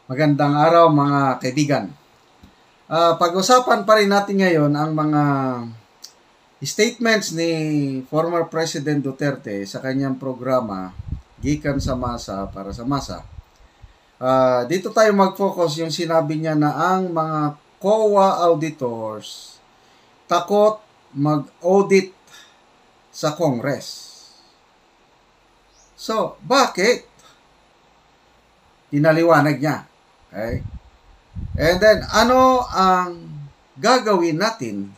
Magandang araw mga kaibigan. Pag-usapan pa rin natin ngayon ang mga statements ni former President Duterte sa kanyang programa Gikan sa Masa para sa Masa. Dito tayo mag-focus yung sinabi niya na ang mga COA auditors takot mag-audit sa Congress. So, bakit? Pinaliwanag niya. Okay? And then, ano ang gagawin natin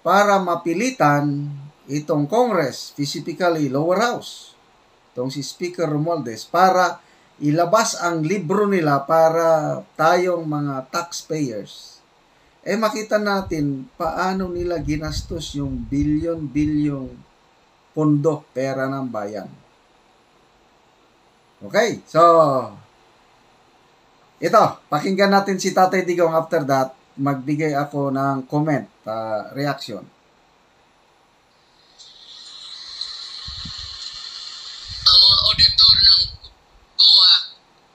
para mapilitan itong Congress, specifically lower house, itong si Speaker Romualdez, para ilabas ang libro nila para tayong mga taxpayers. Makita natin paano nila ginastos yung bilyon-bilyong pondo, pera ng bayan. Okay, so ito, pakinggan natin si Tatay Digong. After that, magbigay ako ng comment, reaction. Ang mga auditor ng COA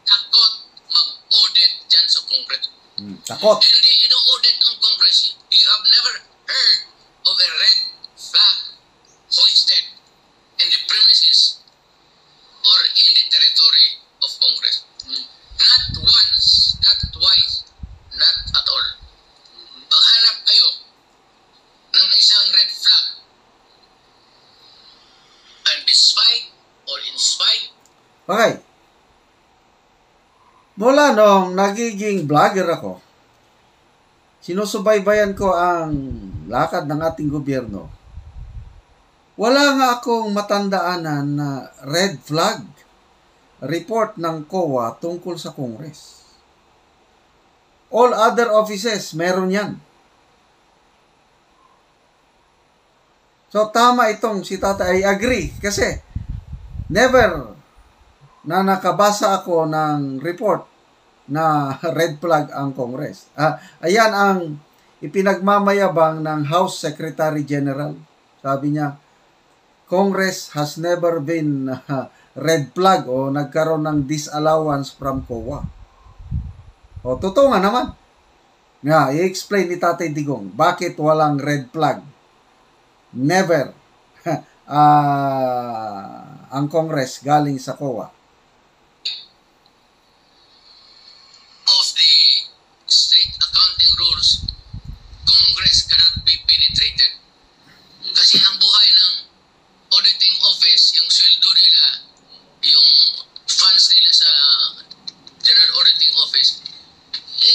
takot mag-audit dyan sa Congress. Takot. Hindi ino-audit ang Congress. You have never heard of a red flag hoisted in the premises or in the territory of Congress. Not once, not twice, not at all. Maghanap kayo ng isang red flag. And despite or in spite. Okay. Mula nung nagiging vlogger ako, sinusubaybayan ko ang lakad ng ating gobyerno. Wala nga akong matandaanan na red flag report ng COA tungkol sa Congress. All other offices, meron yan. So, tama itong si Tata. I agree. Kasi, never na nakabasa ako ng report na red flag ang Congress. Ayan ang ipinagmamayabang ng House Secretary General. Sabi niya, Congress has never been red flag o nagkaroon ng disallowance from COA. O, totoo nga naman. Nga, i-explain ni Tatay Digong, bakit walang red flag? Never ang Congress galing sa COA. Of the strict accounting rules, Congress cannot be penetrated. Kasi ang buhay ng auditing office, yung sweldo nila, yung funds nila sa General Auditing Office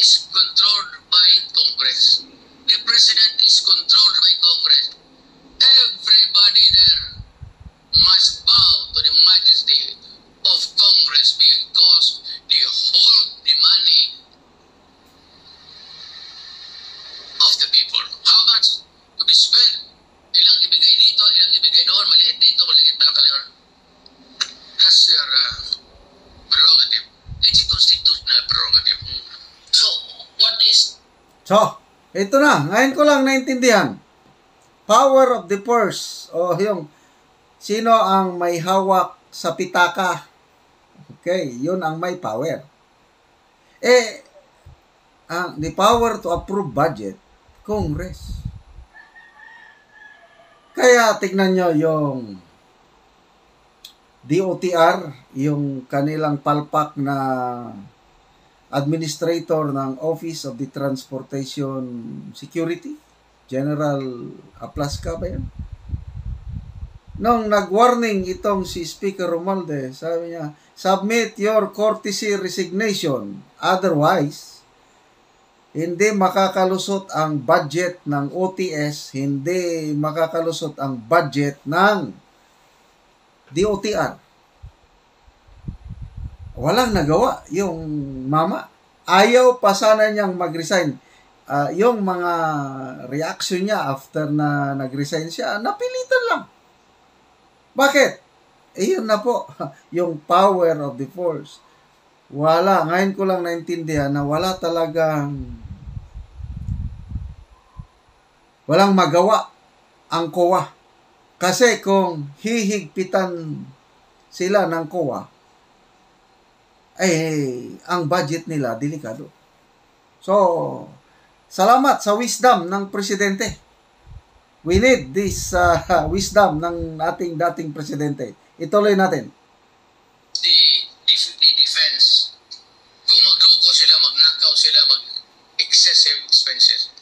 is controlled by Congress. The President is controlled by Congress. Everybody there must bow to the majesty of Congress because they hold the money of the people. How much to be spent? Ilang ibigay dito, ilang ibigay doon, maliit dito, maliit balakaliwan. That's your prerogative. It's a constitutional prerogative. So, what is... So, ito na. Ngayon ko lang naintindihan. Power of the purse. O yung sino ang may hawak sa pitaka. Okay, yun ang may power. The power to approve budget, Congress. Kaya tignan nyo yung DOTR, yung kanilang palpak na administrator ng Office of the Transportation Security, General Aplasca ba yan? Nung nag-warning itong si Speaker Romualdez, sabi niya, submit your courtesy resignation. Otherwise, hindi makakalusot ang budget ng OTS, hindi makakalusot ang budget ng DOTR. Walang nagawa yung mama. Ayaw pa sana niyang mag-resign. Yung mga reaction niya after na nag-resign siya, napilitan lang. Bakit? Yun na po, yung power of the force. Wala. Ngayon ko lang naintindihan na walang magawa ang COA. Kasi kung hihigpitan sila ng COA, ang budget nila delikado. So, salamat sa wisdom ng presidente. We need this wisdom ng ating dating presidente. Ituloy natin. The defense, kung magloko sila, magnakaw sila, mag-excessive expenses,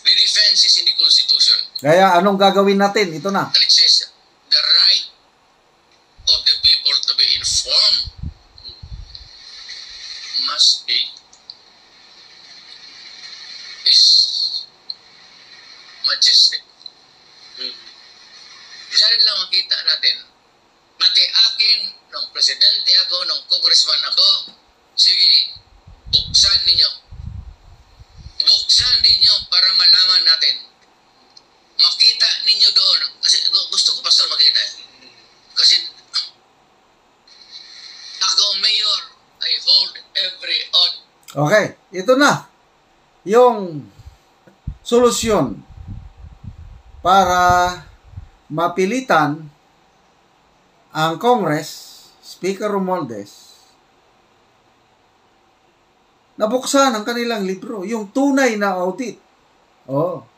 the defense is in the Constitution. Kaya anong gagawin natin? Ito na. And it says, the right of the people to be informed must be is majestic. Diyan lang makita natin. Pati akin, nung presidente ako, nung congressman ako, sige, buksan ninyo. Buksan ninyo para malaman natin. Makita ninyo doon. Kasi gusto ko, Pastor, makita. Kasi ako, Mayor, I hold every oath. Okay, ito na. Yung solusyon para mapilitan ang Congress, Speaker Romualdez, nabuksan ang kanilang libro, yung tunay na audit.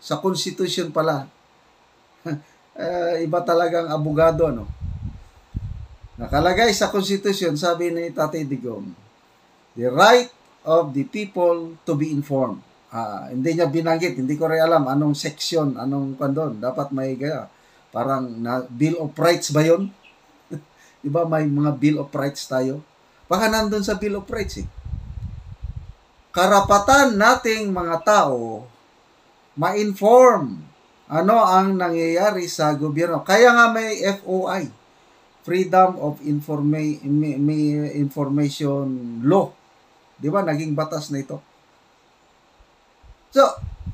Sa Constitution pala. Iba talagang abogado, ano? Nakalagay sa Constitution, sabi ni Tatay Digong, the right of the people to be informed. Hindi niya binanggit, hindi ko rin alam anong section, anong kandon. Dapat may parang Bill of Rights ba yun? Diba may mga Bill of Rights tayo? Baka nandun sa Bill of Rights eh. Karapatan nating mga tao ma-inform ano ang nangyayari sa gobyerno. Kaya nga may FOI, Freedom of Information Law. Diba naging batas na ito? So,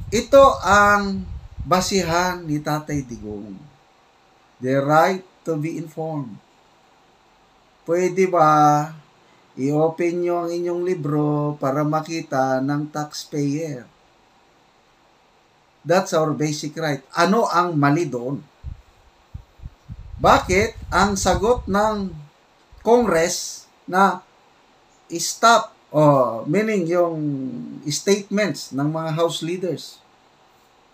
ito ang basihan ni Tatay Digong. The right to be informed. Pwede ba i-open nyo ang inyong libro para makita ng taxpayer? That's our basic right. Ano ang mali doon? Bakit ang sagot ng Congress na stop, meaning yung statements ng mga House leaders,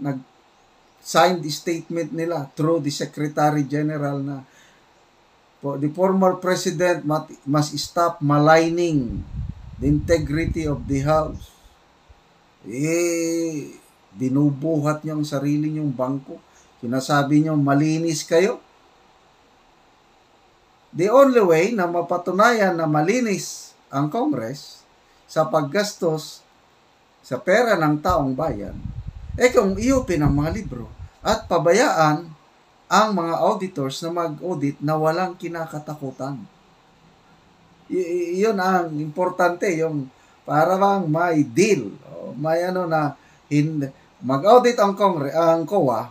nag-signed statement nila through the Secretary General na the former President must stop maligning the integrity of the House. Binubuhat niyo ang sarili niyong bangko. Sinasabi niyo malinis kayo. The only way na mapatunayan na malinis ang Congress sa paggastos sa pera ng taong bayan, kung iupin ang mga libro at pabayaan ang mga auditors na mag-audit na walang kinakatakutan. Yun ang importante, yung para bang may deal, may na mag-audit ang COA,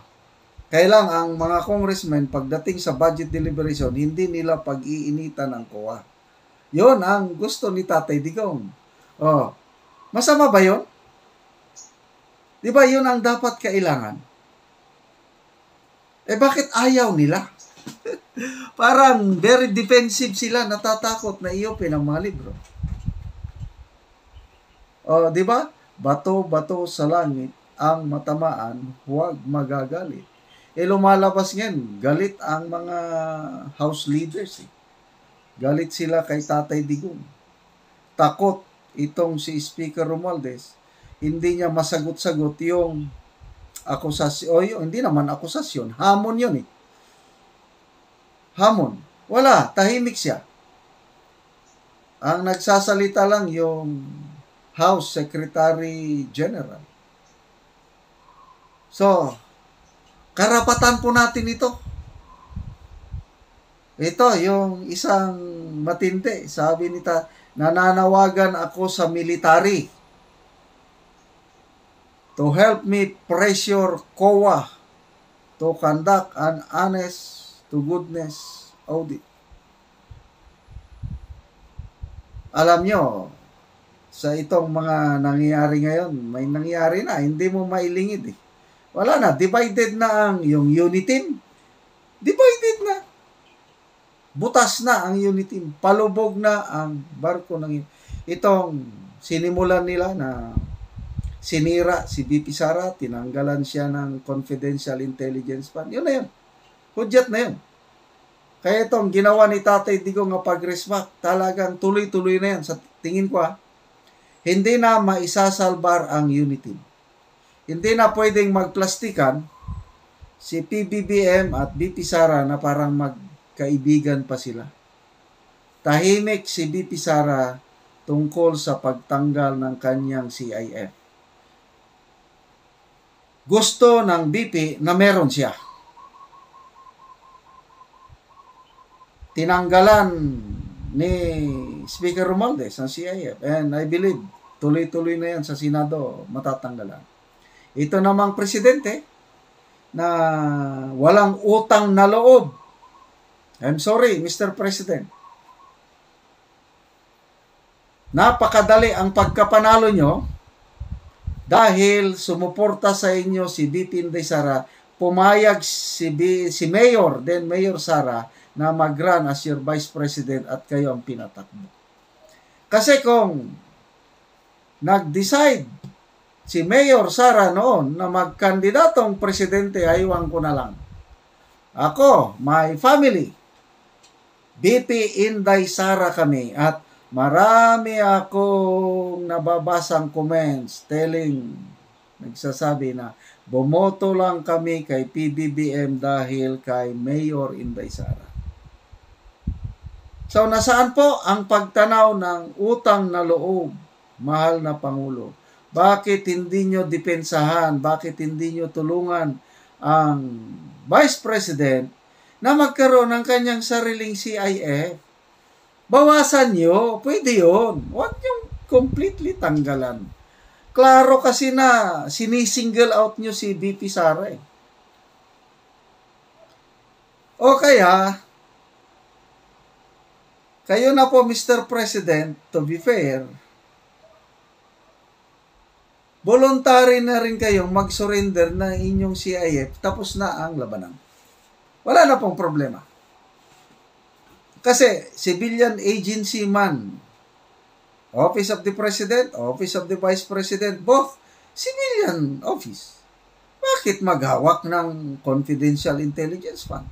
kailang ang mga congressmen pagdating sa budget deliberation, hindi nila pag-iinitan ang COA. Yun ang gusto ni Tatay Digong. Masama ba yun? Di ba yun ang dapat kailangan? Bakit ayaw nila? Parang very defensive sila, natatakot na i-open ang mga libro. Di ba? Bato-bato sa langit ang matamaan, huwag magagalit. Lumalabas ngayon, galit ang mga House leaders. Galit sila kay Tatay Digong. Takot itong si Speaker Romualdez, hindi niya masagot-sagot yung akusasyon, hindi naman akusasyon, hamon yun eh. Hamon. Wala, tahimik siya. Ang nagsasalita lang yung House Secretary General. So, karapatan po natin ito. Ito, yung isang matindi, sabi nita, nananawagan ako sa military to help me pressure COA to conduct an honest to goodness audit. Alam nyo, sa itong mga nangyayari ngayon, may nangyayari na, hindi mo mailingid eh. Wala na, divided na ang yung unit team. Divided na. butas na ang Uniteam. Palubog na ang barko ng itong sinimulan nila na sinira si BP Sara, tinanggalan siya ng confidential intelligence fund. Yun na yun. Hudyat na yun. Kaya itong ginawa ni Tatay Digong nga pag-resback, talagang tuloy-tuloy na yan. Sa tingin ko hindi na maisasalbar ang Uniteam. Hindi na pwedeng magplastikan si PBBM at BP Sara na parang magkaibigan pa sila. Tahimik si BP Sara tungkol sa pagtanggal ng kanyang CIF. Gusto ng BP na meron siya. Tinanggalan ni Speaker Romualdez ang CIF. And I believe, tuloy-tuloy na yan sa Senado, matatanggalan. Ito namang presidente na walang utang na loob. I'm sorry, Mr. President. Napakadali ang pagkapanalo nyo dahil sumuporta sa inyo si BP Inday Sara, pumayag si Mayor, then Mayor Sara, na mag-run as your Vice President at kayo ang pinatakbo. Kasi kung nag-decide si Mayor Sara noon na magkandidatong presidente, aywan ko na lang. Ako, my family, BP Inday Sara kami, at marami akong nababasang comments nagsasabi na bumoto lang kami kay PBBM dahil kay Mayor Inday Sara. So, nasaan po ang pagtanaw ng utang na loob, mahal na Pangulo? Bakit hindi nyo depensahan? Bakit hindi nyo tulungan ang Vice President na magkaroon ng kanyang sariling CIF? Bawasan nyo. Pwede yun. Huwag nyo completely tanggalan. Klaro kasi na sinisingle out nyo si BP Sara. O kaya, kayo na po, Mr. President, to be fair, voluntary na rin kayong mag-surrender ng inyong CIF, tapos na ang labanan. Wala na pong problema. Kasi, civilian agency man, Office of the President, Office of the Vice President, both civilian office. Bakit maghawak ng confidential intelligence fund?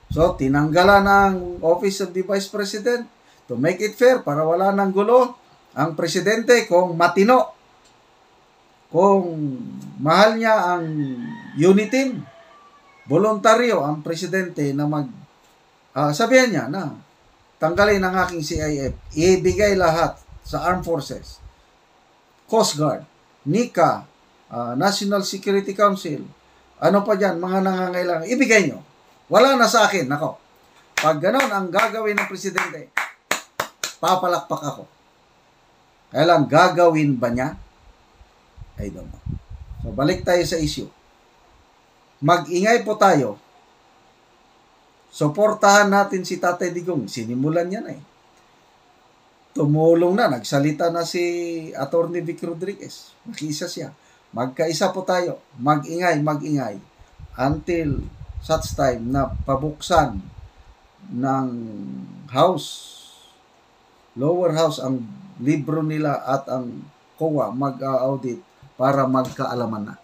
So, tinanggalan ng Office of the Vice President to make it fair para wala nang gulo. Ang presidente, kung matino, kung mahal niya ang Uniteam, voluntaryo ang presidente na sabihan niya na tanggalin ang aking CIF, ibigay lahat sa Armed Forces, Coast Guard, NICA, National Security Council, ano pa dyan, mga nangangailangan, ibigay nyo. Wala na sa akin, nako. Pag ganon ang gagawin ng presidente, papalakpak ako. Kaya lang, gagawin ba niya? I don't know. So, balik tayo sa issue. Mag-ingay po tayo. Suportahan natin si Tatay Digong. Sinimulan niya na Tumulong na. Nagsalita na si Atty. Vic Rodriguez. Nakisa siya. Magkaisa po tayo. Mag-ingay. Until such time na pabuksan ng lower house ang libro nila at ang COA mag-audit para magkaalaman na.